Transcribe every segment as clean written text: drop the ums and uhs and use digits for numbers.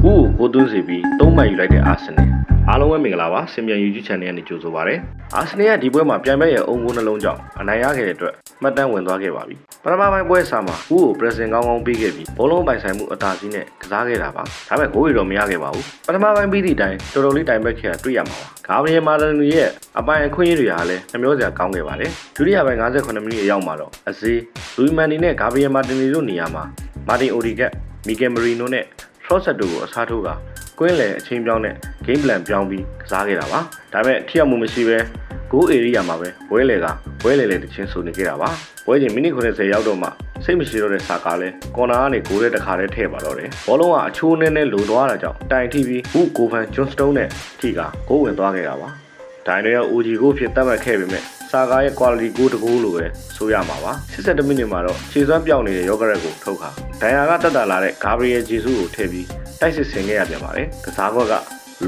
ဦးကိုသွင်းစီပြီး၃မှတ်ယူလိုက်တဲ့အာဆင်နယ်အားလုံးပဲမင်္ဂလာပါစင်မြန် YouTube Channel နဲ့ကြိုဆိုပါရစေအာဆင်နယ်ကဒီပွဲမှာပြန်မဲ့ရဲ့အုံကိုနှလုံးကြောင့်အနိုင်ရခဲ့တဲ့အတွက်မှတ်တမ်းဝင်သွားခဲ့ပါပြီပထမပိုင်းပွဲစာမှာဦးကိုပရက်စင်ကောင်းကောင်းပေးခဲ့ပြီးဘောလုံးပိုင်ဆိုင်မှုအသာစီးနဲ့ကစားခဲ့တာပါဒါပေမဲ့ဂိုးရီတော့မရခဲ့ပါဘူးပထမပိုင်းပြီးသည့်တိုင်တော်တော်လေးတိုင်ပက်ခဲ့တာတွေ့ရမှာပါဂါဗရီယယ်မာတင်နီရဲ့အပိုင်အခွင့်အရေးတွေဟာလည်းနှမျောစရာကောင်းခဲ့ပါတယ်ဒုတိယပိုင်း58မိနစ်အရောက်မှာတော့အဇီးလူီမန်နီနဲ့ဂါဗရီယယ်မာတင်နီတို့နေရာမှာမာတင်အိုဒီကက်မီကယ်မရီနိုနဲ့ထရော့ဆက်တို့ကိုအစားထိုးကကွင်းလယ်အချင်းပြောင်းနဲ့ game plan ပြောင်းပြီးကစားခဲ့တာပါဒါပေမဲ့ထိရောက်မှုမရှိဘဲ goal area မှာပဲဝဲလေတချင်းဆိုနေခဲ့တာပါပွဲချင်းမိနစ်90ရောက်တော့မှစိတ်မရှိတော့တဲ့ဆာကာလဲကော်နာကနေဂိုးတဲ့တစ်ခါတည်းထည့်ပါတော့တယ်ဘောလုံးကအချိုးနဲ့လိုသွားတာကြောင့်တိုင်ထိပြီးဘူးကိုဖန်ဂျွန်စတုန်းနဲ့ထိကဂိုးဝင်သွားခဲ့တာပါဒိုင်တွေရဲ့ OG ကိုဖြစ်တတ်မှတ်ခဲ့ပေမဲ့ဆာကာရဲ့ quality ဂိုးတကူလို့ပဲဆိုရမှာပါ82မိနစ်မှာတော့ခြေစွမ်းပြောင်းနေတဲ့ယောဂရက်ကိုထုတ်ခါဒိုင်ယာကတက်တာလာတဲ့ဂါဘရီယယ်ဂျေဆုကိုထည့်ပြီးတိုက်စစ်ဆင်ခဲ့ရပြန်ပါတယ်ကစားကွက်က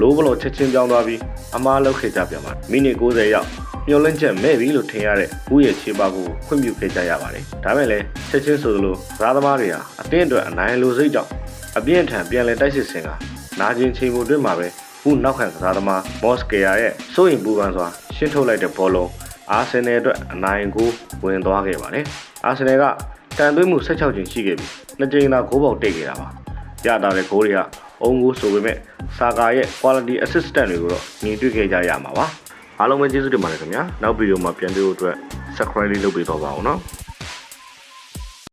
လိုးဘလော့ချက်ချင်းပြောင်းသွားပြီးအမားလောက်ခဲ့ကြပြန်ပါတယ်မိနစ်90ရောက်မျောလင့်ချက်မဲ့ပြီလို့ထင်ရတဲ့ဦးရဲ့ခြေပါကိုခွင့်ပြုခဲ့ကြရပါတယ်ဒါမဲ့လည်းချက်ချင်းဆိုသလိုစားသမားတွေဟာအတင်းအတွက်အနိုင်လိုစိတ်ကြောင့်အပြင်းထန်ပြန်လည်တိုက်စစ်ဆင်ကနာကျင်ချိန်မှုတွင်မှာပဲဦးနောက်ခံကစားသမားမော့စကီယာရဲ့စိုးရင်ပူပန်စွာရှင်းထုတ်လိုက်တဲ့ဘောလုံးအာဆင်နယ်အတွက်အနိုင်ကိုဝင်သွားခဲ့ပါတယ်အာဆင်နယ်ကတန်သွင်းမှု16ချိန်ရှိခဲ့ပြီးနှစ်ကြိမ်သာဂိုးပေါက်တိတ်ခဲ့တာပါရတာတဲ့ဂိုးတွေကအုံကိုဆိုပေမဲ့ဆာကာရဲ့ quality assistant တွေကိုတော့မြင်တွေ့ခဲ့ကြရမှာပါအားလုံးပဲကျေးဇူးတင်ပါတယ်ခင်ဗျာနောက်ဗီဒီယိုမှာပြန်တွေ့ဖို့အတွက် subscribe လေးလုပ်ပေးတော့ပါအောင်နော်